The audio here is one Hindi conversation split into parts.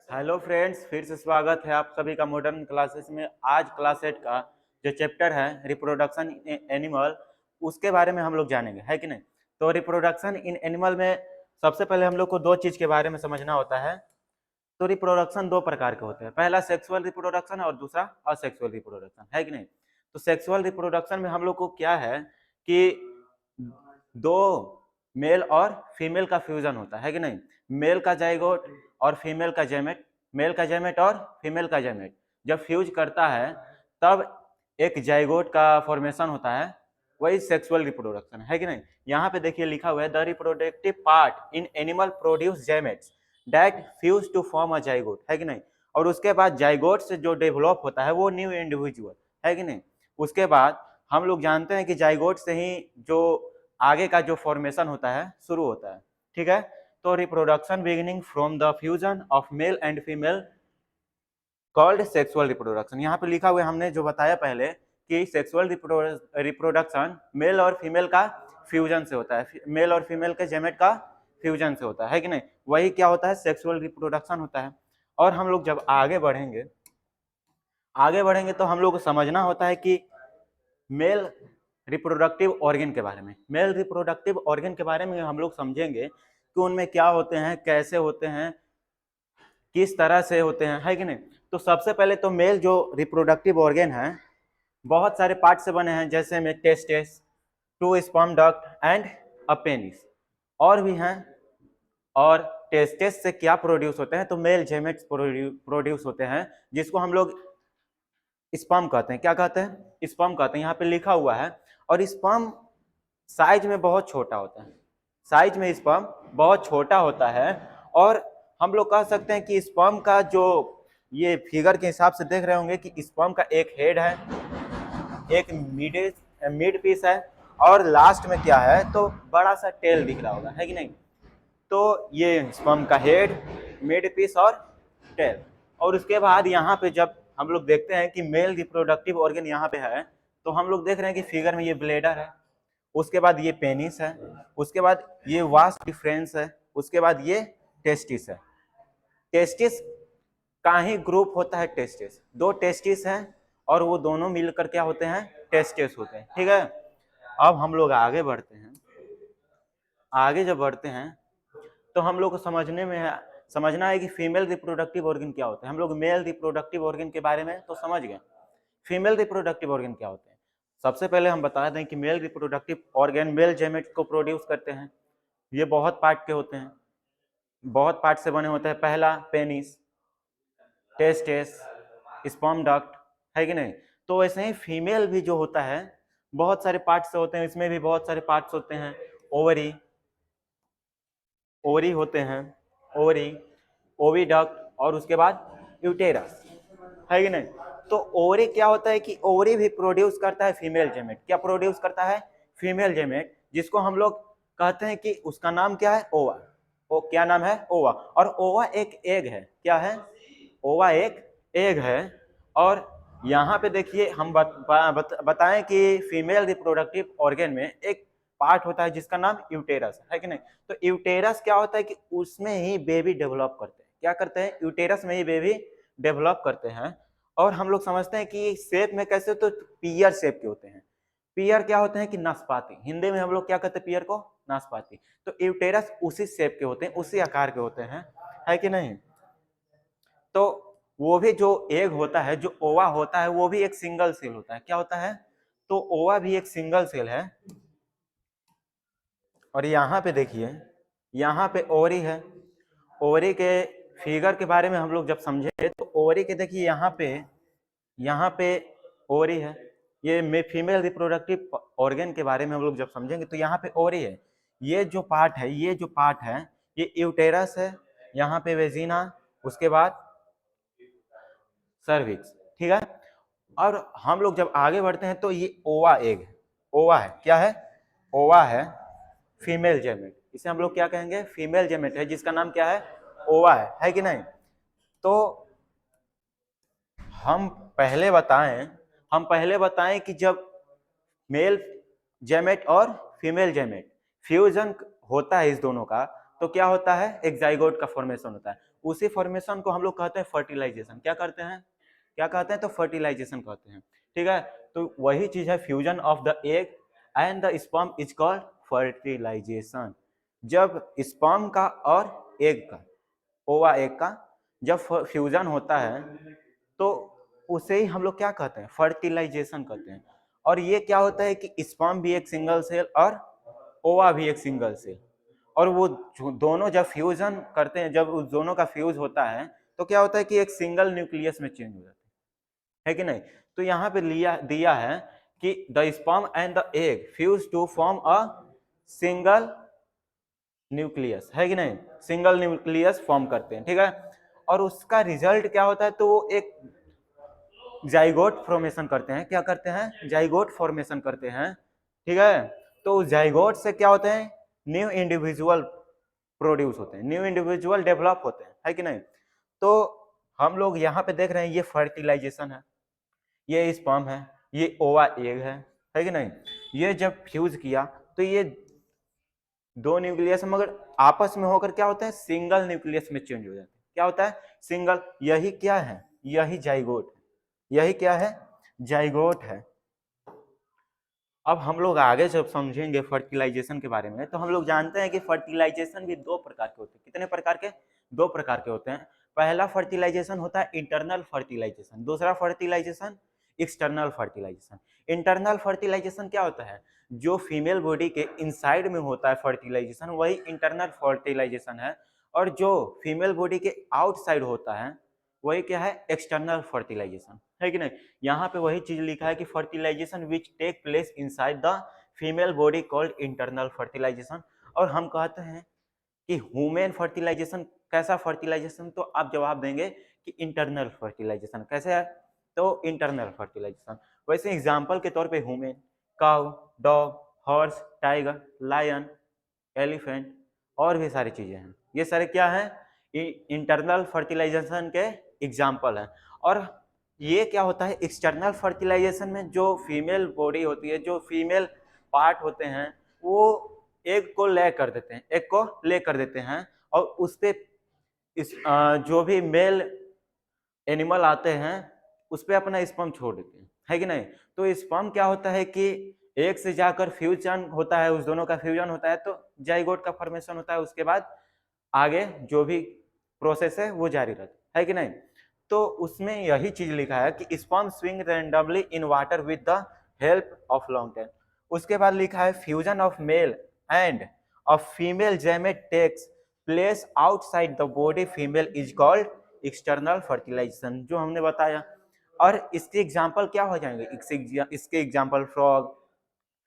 हेलो फ्रेंड्स, फिर से स्वागत है आप सभी का मॉडर्न क्लासेस में। आज क्लास 8 का जो चैप्टर है रिप्रोडक्शन इन एनिमल, उसके बारे में हम लोग जानेंगे, है कि नहीं। तो रिप्रोडक्शन इन एनिमल में सबसे पहले हम लोग को दो चीज के बारे में समझना होता है। तो रिप्रोडक्शन दो प्रकार के होते हैं, पहला सेक्सुअल रिप्रोडक्शन और दूसरा असेक्सुअल रिप्रोडक्शन, है कि नहीं। तो सेक्सुअल रिप्रोडक्शन में हम लोग को क्या है कि दो मेल और फीमेल का फ्यूजन होता है कि नहीं। मेल का जाइगोट और फीमेल का जेमेट, मेल का जेमेट और फीमेल का जेमेट जब फ्यूज करता है तब एक जाइगोट का फॉर्मेशन होता है, वही सेक्सुअल रिप्रोडक्शन है कि नहीं। यहाँ पे देखिए लिखा हुआ है, the reproductive part in animal produce gametes that fuse to form a zygote, है कि नहीं। और उसके बाद जाइगोट से जो डेवलप होता है वो न्यू इंडिविजुअल, है कि नहीं। उसके बाद हम लोग जानते हैं कि जाइगोट से ही जो आगे का जो फॉर्मेशन होता है शुरू होता है, ठीक है। तो reproduction beginning from the fusion of male and female called sexual reproduction. यहाँ पे लिखा हुआ है, हमने जो बताया पहले कि सेक्सुअल रिप्रोडक्शन मेल और फीमेल का फ्यूजन से होता है, मेल और फीमेल के जेमेट का फ्यूजन से होता है कि नहीं। वही क्या होता है, सेक्सुअल रिप्रोडक्शन होता है। और हम लोग जब आगे बढ़ेंगे तो हम लोग को समझना होता है कि मेल रिप्रोडक्टिव ऑर्गन के बारे में, मेल रिप्रोडक्टिव ऑर्गन के बारे में हम लोग समझेंगे कि उनमें क्या होते हैं, कैसे होते हैं, किस तरह से होते हैं, है कि नहीं। तो सबसे पहले तो मेल जो रिप्रोडक्टिव ऑर्गन है बहुत सारे पार्ट से बने हैं, जैसे में testis, to sperm duct and a penis, और भी हैं। और टेस्टिस से क्या प्रोड्यूस होते हैं, तो मेल जेमेट्स प्रोड्यूस होते हैं, जिसको हम लोग स्पर्म कहते हैं। क्या कहते हैं, स्पर्म कहते हैं, यहाँ पे लिखा हुआ है। और स्पर्म साइज में बहुत छोटा होता है, साइज में स्पर्म बहुत छोटा होता है। और हम लोग कह सकते हैं कि स्पर्म का जो ये फिगर के हिसाब से देख रहे होंगे कि स्पर्म का एक हेड है, एक मिड पीस है, और लास्ट में क्या है, तो बड़ा सा टेल दिख रहा होगा, है कि नहीं। तो ये स्पर्म का हेड, मिड पीस और टेल। और उसके बाद यहाँ पे जब हम लोग देखते हैं कि मेल रिप्रोडक्टिव ऑर्गन यहाँ पे है, तो हम लोग देख रहे हैं कि फिगर में ये ब्लेडर है, उसके बाद ये पेनिस है, उसके बाद ये वास्ट डिफरेंस है, उसके बाद ये टेस्टिस है। टेस्टिस का ही ग्रुप होता है टेस्टिस, दो टेस्टिस हैं और वो दोनों मिलकर क्या होते हैं, टेस्टिस होते हैं, ठीक है। अब हम लोग आगे बढ़ते हैं, आगे जब बढ़ते हैं तो हम लोग को समझना है कि फीमेल रिप्रोडक्टिव ऑर्गन क्या होते हैं। हम लोग मेल रिप्रोडक्टिव ऑर्गन के बारे में तो समझ गए, फीमेल रिप्रोडक्टिव ऑर्गन क्या होते हैं। सबसे पहले हम बता दें कि मेल रिप्रोडक्टिव ऑर्गन मेल जेमेट्स को प्रोड्यूस करते हैं। ये बहुत पार्ट के होते हैं, बहुत पार्ट से बने होते हैं। पहला पेनिस, टेस्टिस, स्पर्म डक्ट, है कि नहीं। तो वैसे ही फीमेल भी जो होता है बहुत सारे पार्ट्स से होते हैं, इसमें भी बहुत सारे पार्ट्स होते हैं। ओवरी, ओवरी होते हैं, ओवरी, ओविडक्ट, और उसके बाद यूटेरस, है कि नहीं। तो ओवरी क्या होता है कि ओवरी भी प्रोड्यूस करता है फीमेल जेमेट। क्या प्रोड्यूस करता है, फीमेल जेमेट, जिसको हम लोग कहते हैं कि उसका नाम क्या है, ओवा। ओ क्या नाम है, ओवा। और ओवा एक एग है, क्या है, ओवा एक एग है। और यहाँ पे देखिए हम बताएं कि फीमेल रिप्रोडक्टिव ऑर्गन में एक पार्ट होता है जिसका नाम यूटेरस है कि नहीं। तो यूटेरस क्या होता है कि उसमें ही बेबी डेवलप करते हैं। क्या करते हैं, यूटेरस में ही बेबी डेवलप करते हैं। और हम लोग समझते हैं कि शेप में कैसे, तो पियर शेप के होते हैं। पियर क्या होते हैं कि नाशपाती, हिंदी में हम लोग क्या कहते हैं पियर को, नाशपाती। तो यूटेरस उसी शेप के होते हैं, उसी आकार के होते हैं, है कि नहीं। तो वो भी जो एग होता है, जो ओवा होता है, वो भी एक सिंगल सेल होता है। क्या होता है, तो ओवा भी एक सिंगल सेल है। और यहाँ पे देखिए, यहाँ पे ओवरी है। ओवरी के फिगर के बारे में हम लोग जब समझे तो ओवरी के देखिए यहाँ पे ओवरी है। ये फीमेल रिप्रोडक्टिव ऑर्गन के बारे में हम लोग जब समझेंगे तो यहाँ पे ओवरी है। ये जो पार्ट है ये यूटेरस है, यहाँ पे वेजिना, उसके बाद सर्विक्स, ठीक है। और हम लोग जब आगे बढ़ते हैं तो ये ओवा एग है, ओवा है, क्या है, ओवा है, फीमेल जेमेट। इसे हम लोग क्या कहेंगे, फीमेल जेमेट है, जिसका नाम क्या है, ओवा है कि नहीं। तो हम पहले बताएं कि जब मेल जेमेट और फीमेल जेमेट फ्यूजन होता है इस दोनों का, तो क्या होता है, एक जाइगोट का फॉर्मेशन होता है। उसी फॉर्मेशन को हम लोग कहते हैं फर्टिलाइजेशन। क्या करते हैं, क्या कहते हैं, तो फर्टिलाइजेशन कहते हैं, ठीक है। तो वही चीज है fusion of the egg and the sperm is called fertilisation. जब स्पर्म का और एग का, ओवा एग का जब फ्यूजन होता है तो उसे ही हम लोग क्या कहते हैं, फर्टिलाइजेशन कहते हैं। और ये क्या होता है कि स्पर्म भी एक सिंगल सेल और ओवा भी एक सिंगल सेल, और वो दोनों जब फ्यूजन करते हैं, जब उस दोनों का फ्यूज होता है तो क्या होता है कि एक सिंगल न्यूक्लियस में चेंज हो जाता है कि नहीं। तो यहाँ पे लिया दिया है कि the sperm and the egg fuse to form a single nucleus, है कि नहीं, सिंगल न्यूक्लियस फॉर्म करते हैं, ठीक है। और उसका रिजल्ट क्या होता है, तो वो एक जाइगोट फॉर्मेशन करते हैं। क्या करते हैं, जाइगोट फॉर्मेशन करते हैं, ठीक है। तो उस जाइगोट से क्या होते हैं, न्यू इंडिविजुअल प्रोड्यूस होते हैं, न्यू इंडिविजुअल डेवलप होते हैं, है कि नहीं। तो हम लोग यहाँ पे देख रहे हैं ये फर्टिलाइजेशन है, ये स्पर्म है, ये ओवा एग है कि नहीं। ये जब फ्यूज किया तो ये दो न्यूक्लियस मगर आपस में होकर क्या होता है, सिंगल न्यूक्लियस में चेंज हो जाता है। क्या होता है, सिंगल। यही क्या है, यही जाइगोट, यही क्या है, जाइगोट है। अब हम लोग आगे जब समझेंगे फर्टिलाइजेशन के बारे में तो हम लोग जानते हैं कि फर्टिलाइजेशन भी दो प्रकार के होते हैं। कितने प्रकार के, दो प्रकार के होते हैं। पहला फर्टिलाइजेशन होता है इंटरनल फर्टिलाइजेशन, दूसरा fertilisation external fertilisation. Internal fertilisation क्या होता है, जो फीमेल बॉडी के इनसाइड में होता है फर्टिलाइजेशन, वही इंटरनल फर्टिलाइजेशन है। और जो फीमेल बॉडी के आउटसाइड होता है वही क्या है, एक्सटर्नल फर्टिलाइजेशन, है कि नहीं। यहाँ पे वही चीज लिखा है कि fertilisation which take place inside the female body called internal fertilisation. और हम कहते हैं कि ह्यूमन फर्टिलाइजेशन कैसा फर्टिलाइजेशन, तो आप जवाब देंगे कि इंटरनल फर्टिलाइजेशन। कैसे है, तो इंटरनल फर्टिलाइजेशन। वैसे एग्जांपल के तौर पे human, cow, dog, horse, tiger, lion, elephant और भी सारी चीजें हैं, ये सारे क्या हैं, इंटरनल फर्टिलाइजेशन के एग्जाम्पल हैं। और ये क्या होता है, एक्सटर्नल फर्टिलाइजेशन में जो फीमेल बॉडी होती है, जो फीमेल पार्ट होते हैं, वो एग को ले कर देते हैं, एग को ले कर देते हैं, और उस पे जो भी मेल एनिमल आते हैं उस पे अपना स्पर्म छोड़ देते हैं, है कि नहीं। तो स्पर्म क्या होता है कि एक से जाकर फ्यूजन होता है, उस दोनों का फ्यूजन होता है तो जाइगोट का फॉर्मेशन होता है। उसके बाद आगे जो भी प्रोसेस है वो जारी रहता है कि नहीं। तो उसमें यही चीज लिखा है कि sperm swing randomly in water with the help of long tail. उसके बाद लिखा है fusion of male and of female gamete takes place outside the body female is called external fertilisation, जो हमने बताया। और इसके एग्जाम्पल क्या हो जाएंगे, इसके example frog,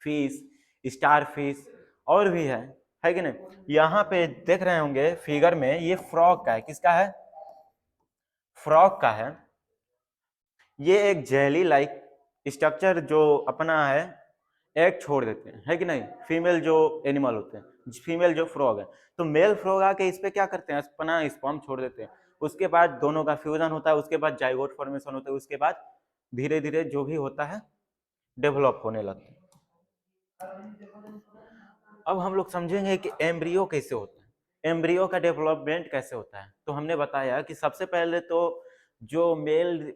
fish, star fish और भी है कि नहीं। यहाँ पे देख रहे होंगे फिगर में, ये फ्रॉग का है, किसका है, फ्रॉग का है। ये एक जेली लाइक स्ट्रक्चर जो अपना है एग छोड़ देते हैं, है कि नहीं, फीमेल जो एनिमल होते हैं, फीमेल जो फ्रॉग है। तो मेल फ्रॉग आके इस पे क्या करते हैं, अपना स्पर्म छोड़ देते हैं। उसके बाद दोनों का फ्यूजन होता है, उसके बाद जाइगोट फॉर्मेशन होता है, उसके बाद धीरे धीरे जो भी होता है डेवलप होने लगता है। अब हम लोग समझेंगे कि एम्ब्रियो कैसे होता है, एम्ब्रियो का डेवलपमेंट कैसे होता है। तो हमने बताया कि सबसे पहले तो जो मेल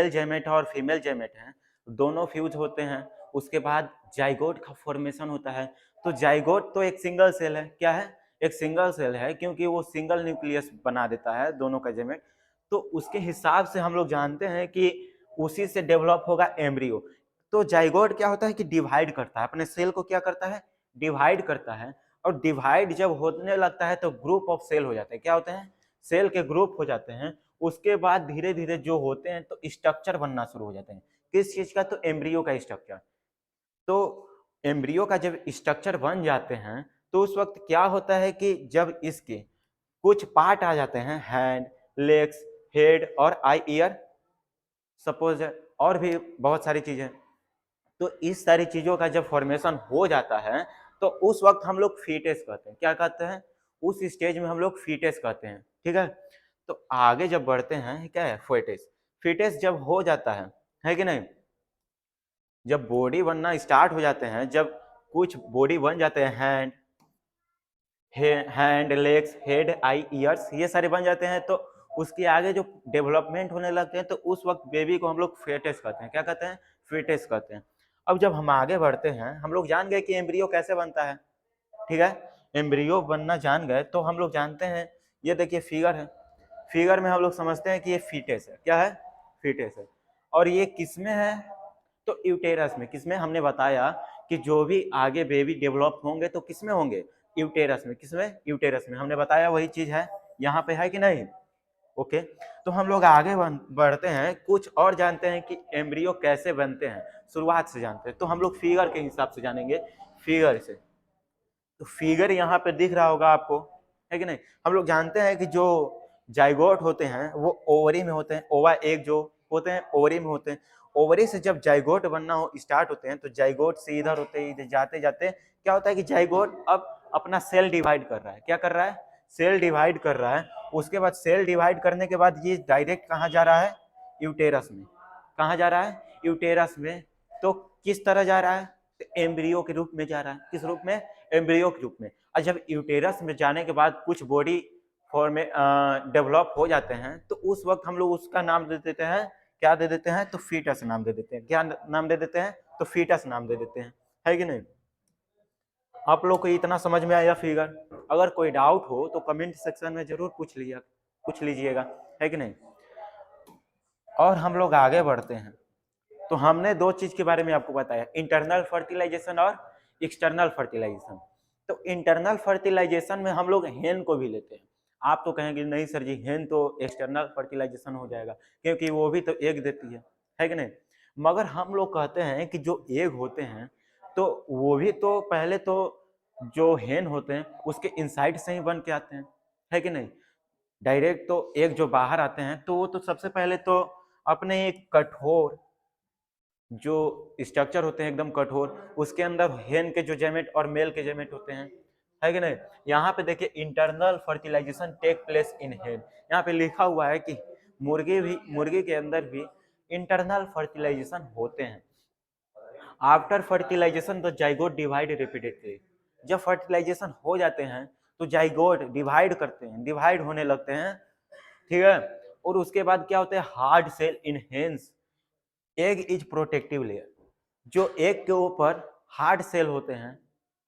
जेमेट है और फीमेल जेमेट है दोनों फ्यूज होते हैं। उसके बाद जाइगोट का फॉर्मेशन होता है। तो जाइगोट तो एक सिंगल सेल है, क्या है, एक सिंगल सेल है, क्योंकि वो सिंगल न्यूक्लियस बना देता है दोनों का जेमेट। तो उसके हिसाब से हम लोग जानते हैं कि उसी से डेवलप होगा एम्ब्रियो। तो जाइगोट क्या होता है कि डिवाइड करता है, अपने सेल को क्या करता है, डिवाइड करता है। और डिवाइड जब होने लगता है तो ग्रुप ऑफ सेल हो जाते हैं, क्या होते हैं, सेल के ग्रुप हो जाते हैं। उसके बाद धीरे धीरे जो होते हैं तो स्ट्रक्चर बनना शुरू हो जाते हैं, किस चीज का, तो एम्ब्रियो का स्ट्रक्चर। तो एम्ब्रियो का जब स्ट्रक्चर बन जाते हैं तो उस वक्त क्या होता है कि जब इसके कुछ पार्ट आ जाते हैं, हैंड, लेग्स, हेड और आई, ईयर, सपोज, और भी बहुत सारी चीजें। तो इस सारी चीजों का जब फॉर्मेशन हो जाता है तो उस वक्त हम लोग फीटेस कहते हैं, क्या कहते हैं, उस स्टेज में हम लोग फीटेस कहते हैं, ठीक है। तो आगे जब बढ़ते हैं, क्या है, फोएटेस। फीटेस जब हो जाता है कि नहीं, जब बॉडी बनना स्टार्ट हो जाते हैं, जब कुछ बॉडी बन जाते हैं, हैंड, हैंड, लेग्स, हेड, आई, ईयर्स, ये सारे बन जाते हैं। तो उसके आगे जो डेवलपमेंट होने लगते हैं तो उस वक्त बेबी को हम लोग फेटस कहते हैं। क्या कहते हैं? फेटस कहते हैं। अब जब हम आगे बढ़ते हैं, हम लोग जान गए कि एम्ब्रियो कैसे बनता है, ठीक है, एम्ब्रियो बनना जान गए, तो हम लोग जानते हैं, ये देखिए फिगर है, फिगर में हम लोग समझते हैं कि ये फीटस है। क्या है? फीटस है। और ये किसमें है? तो यूटेरस में। किसमें? हमने बताया कि जो भी आगे बेबी डेवलप होंगे तो किसमें होंगे? यूटेरस में। किसमें? यूटेरस में। हमने बताया वही चीज है, यहाँ पे है कि नहीं? ओके। तो हम लोग आगे बढ़ते हैं, कुछ और जानते हैं कि एम्ब्रियो कैसे बनते हैं, शुरुआत से जानते हैं। तो हम लोग फिगर के हिसाब से जानेंगे, फिगर से। तो फिगर यहाँ पे दिख रहा होगा आपको, है कि नहीं? हम लोग जानते हैं कि जो जाइगोट होते हैं वो ओवरी में होते हैं, ओवा एक जो होते हैं ओवरी में होते हैं। ओवरी से जब जाइगोट बनना हो स्टार्ट होते हैं तो जाइगोट से इधर होते हैं, इधर जाते जाते क्या होता है कि जाइगोट अब अपना सेल डिवाइड कर रहा है। क्या कर रहा है? सेल डिवाइड कर रहा है। उसके बाद सेल डिवाइड करने के बाद ये डायरेक्ट कहाँ जा रहा है? यूटेरस में। कहाँ जा रहा है? यूटेरस में। तो किस तरह जा रहा है? एम्ब्रियो के रूप में जा रहा है। किस रूप में? एम्ब्रियो के रूप में। और जब यूटेरस में जाने के बाद कुछ बॉडी फॉर्म में डेवलप हो जाते हैं तो उस वक्त हम लोग उसका नाम दे देते हैं, क्या दे देते हैं? तो फीटस नाम दे देते हैं। क्या नाम दे देते हैं? तो फीटस नाम दे देते हैं। है कि नहीं? आप लोग को इतना समझ में आया फिगर? अगर कोई डाउट हो तो कमेंट सेक्शन में जरूर पूछ लीजिएगा, है कि नहीं? और हम लोग आगे बढ़ते हैं। तो हमने दो चीज के बारे में आपको बताया, इंटरनल फर्टिलाइजेशन और एक्सटर्नल फर्टिलाइजेशन। तो इंटरनल फर्टिलाइजेशन में हम लोग हेन को भी लेते हैं। आप तो कहेंगे नहीं सर जी, हेन तो एक्सटर्नल फर्टिलाइजेशन हो जाएगा क्योंकि वो भी तो एग देती है कि नहीं? मगर हम लोग कहते हैं कि जो एग होते हैं तो वो भी तो पहले तो जो हेन होते हैं उसके इनसाइड से ही बन के आते हैं, है कि नहीं? डायरेक्ट तो एग जो बाहर आते हैं तो वो तो सबसे पहले तो अपने एक कठोर जो स्ट्रक्चर होते हैं एकदम कठोर, उसके अंदर हेन के जो जेमेट और मेल के जेमेट होते हैं, है कि नहीं? यहाँ पे देखिए internal fertilisation take place in hen. यहाँ पे लिखा हुआ है कि मुर्गी के अंदर भी इंटरनल फर्टिलाइजेशन होते हैं। After fertilisation the zygote divide repeatedly. जब फर्टिलाइजेशन हो जाते हैं तो जाइगोट डिवाइड करते हैं, डिवाइड होने लगते हैं, ठीक है? और उसके बाद क्या होता है? Hard shell in hens. Egg is protective layer. जो एग के ऊपर हार्ड सेल होते हैं,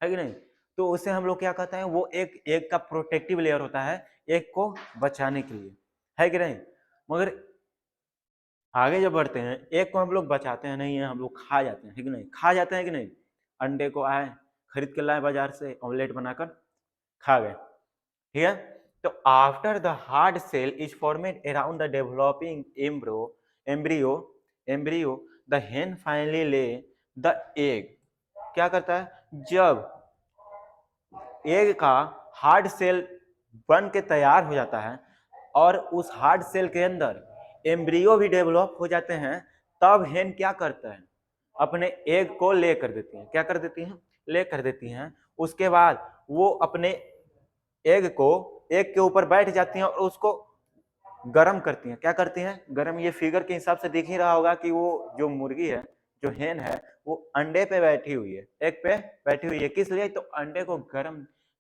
है कि नहीं? तो उसे हम लोग क्या कहते हैं? वो एक एग का प्रोटेक्टिव लेयर होता है एग को बचाने के लिए, है कि नहीं? मगर आगे जब बढ़ते हैं, एग को हम लोग बचाते हैं नहीं है, हम लोग खा जाते हैं, है कि नहीं? खा जाते हैं कि नहीं? अंडे को आए खरीद के लाए बाजार से, ऑमलेट बनाकर खा गए, ठीक है? तो after the hard shell is formed around the developing embryo embryo the hen finally lay the egg. क्या करता है? जब एग का हार्ड सेल बन के तैयार हो जाता है और उस हार्ड सेल के अंदर एम्ब्रियो भी डेवलप हो जाते हैं, तब हेन क्या करता है? अपने एग को ले कर देती हैं। क्या कर देती हैं? ले कर देती हैं। उसके बाद वो अपने एग के ऊपर बैठ जाती हैं और उसको गर्म करती हैं। क्या करती हैं? गर्म। ये फिगर के हिसाब से दिख ही रहा होगा कि वो जो मुर्गी है, जो हेन है, वो अंडे पे बैठी हुई है, एग पे बैठी हुई है। किस लिए? तो अंडे को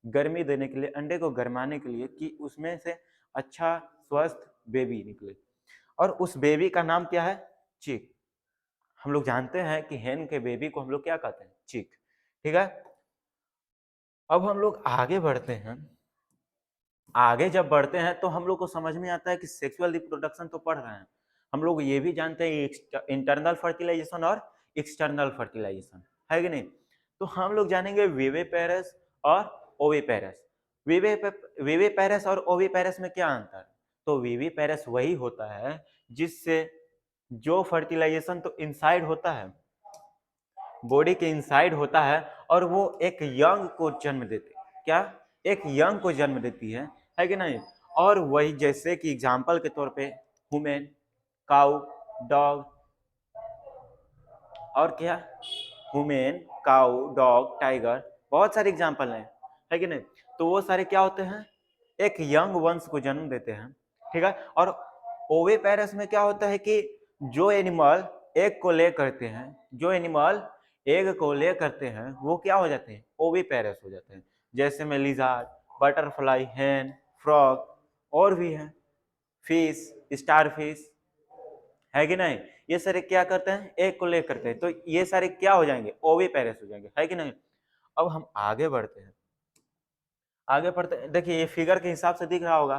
गर्मी देने के लिए, अंडे को गर्माने के लिए कि उसमें से अच्छा स्वस्थ बेबी निकले। और उस बेबी का नाम क्या है? चिक। हम लोग जानते हैं कि हेन के बेबी को हम लोग क्या कहते हैं? चिक, ठीक है? अब हम लोग आगे बढ़ते हैं। आगे जब बढ़ते हैं तो हम लोग को समझ में आता है कि सेक्सुअल रिप्रोडक्शन तो पढ़ रहे हैं, हम लोग ये भी जानते हैं इंटरनल फर्टिलाइजेशन और एक्सटर्नल फर्टिलाइजेशन, है कि नहीं? तो हम लोग जानेंगे विविपेरस और ओविपेरस। विविपेरस और ओविपेरस में क्या अंतर? तो विविपेरस वही होता है जिससे जो फर्टिलाइजेशन तो इनसाइड होता है, बॉडी के इनसाइड होता है, और वो एक यंग को जन्म देती है। क्या? एक यंग को जन्म देती है कि नहीं? और वही जैसे कि एग्जाम्पल के तौर पे वुमेन, काउ, डॉग, और क्या? वुमेन, काउ, डॉग, टाइगर, बहुत सारे एग्जाम्पल हैं, है कि नहीं? तो वो सारे क्या होते हैं? एक यंग वंश को जन्म देते हैं, ठीक है? और ओविपेरस में क्या होता है कि जो एनिमल एग को ले करते हैं, जो एनिमल एग को ले करते हैं वो क्या हो जाते हैं? ओविपेरस हो जाते हैं। जैसे में लिजार्ड, बटरफ्लाई, हैन, फ्रॉग और भी हैं, फिश, स्टार फिश, है कि नहीं। ये सारे क्या करते हैं, एक को ले करते हैं, तो ये सारे क्या हो जाएंगे, ओविपेरस हो जाएंगे, है कि नहीं। अब हम आगे बढ़ते हैं, आगे बढ़ते हैं, देखिए ये फिगर के हिसाब से दिख रहा होगा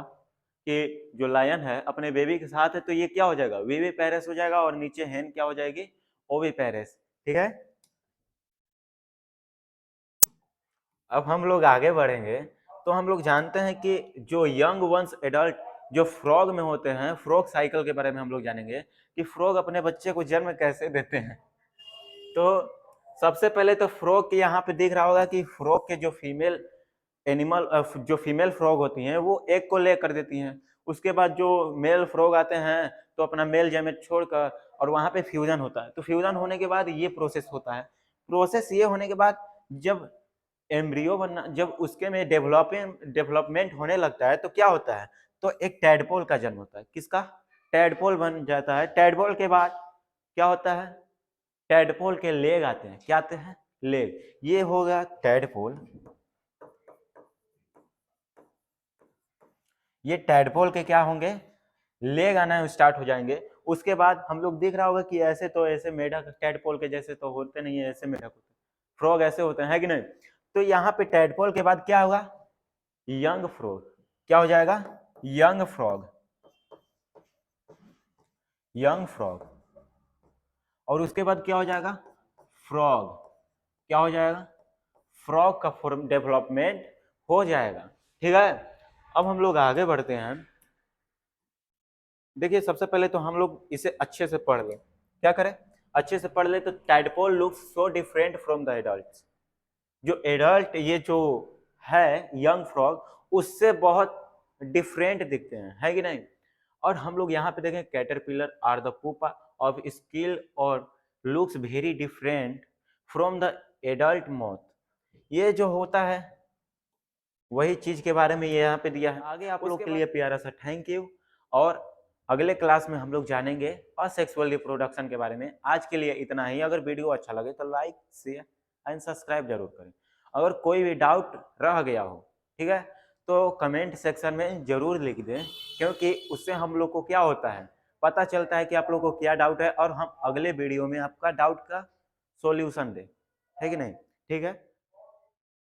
कि जो लायन है अपने बेबी के साथ है, तो ये क्या हो जाएगा, विविपेरस हो जाएगा, और नीचे हैन क्या हो जाएगी, ओविपेरस, ठीक है। अब हम लोग आगे बढ़ेंगे तो हम लोग जानते हैं कि जो यंग वंस एडल्ट जो फ्रॉग में होते हैं, फ्रॉग साइकिल के बारे में हम लोग जानेंगे कि फ्रॉग अपने बच्चे को जन्म कैसे देते हैं। तो सबसे पहले तो फ्रॉग के यहाँ पे दिख रहा होगा कि फ्रॉग के जो फीमेल एनिमल जो फीमेल फ्रॉग होती हैं वो एक को ले कर देती हैं। उसके बाद जो मेल फ्रॉग आते हैं तो अपना मेल गैमेट छोड़कर और वहां पे फ्यूजन होता है। तो फ्यूजन होने के बाद ये प्रोसेस होता है। प्रोसेस ये होने के बाद जब एम्ब्रियो बनना, जब उसके में डेवलपमेंट होने लगता है तो क्या होता है, तो एक टैडपोल का जन्म होता है। किसका, टैडपोल बन जाता है। टैडपोल के बाद क्या होता है, टैडपोल के लेग आते हैं। क्या आते हैं, लेग। ये होगा टैडपोल, ये टैडपोल के क्या होंगे, लेग आना स्टार्ट हो जाएंगे। उसके बाद हम लोग दिख रहा होगा कि ऐसे तो ऐसे मेढक टैडपोल के जैसे तो होते नहीं है, ऐसे मेढक होते, फ्रॉग ऐसे होते हैं कि नहीं। तो यहाँ पे टैडपोल के बाद क्या होगा, यंग फ्रॉग। क्या हो जाएगा, यंग फ्रॉग, यंग फ्रॉग। और उसके बाद क्या हो जाएगा, फ्रॉग। क्या हो जाएगा, फ्रॉग का फॉर्म डेवलपमेंट हो जाएगा, ठीक है। अब हम लोग आगे बढ़ते हैं। देखिए सबसे पहले तो हम लोग इसे अच्छे से पढ़ लें। क्या करें, अच्छे से पढ़ ले। तो tadpole looks so different from the adult. जो एडल्ट ये जो है यंग फ्रॉग, उससे बहुत डिफरेंट दिखते हैं, है कि नहीं। और हम लोग यहाँ पे देखें, caterpillar are the pupa of skill और looks very different from the adult moth. ये जो होता है वही चीज के बारे में ये यहाँ पे दिया है। आगे आप लोग के लिए प्यारा सा थैंक यू। और अगले क्लास में हम लोग जानेंगे असेक्सुअल रिप्रोडक्शन के बारे में। आज के लिए इतना ही। अगर वीडियो अच्छा लगे तो लाइक, शेयर एंड सब्सक्राइब जरूर करें। अगर कोई भी डाउट रह गया हो, ठीक है, तो कमेंट सेक्शन में जरूर लिख दें, क्योंकि उससे हम लोग को क्या होता है, पता चलता है कि आप लोग को क्या डाउट है, और हम अगले वीडियो में आपका डाउट का सॉल्यूशन दें, है कि नहीं। ठीक है।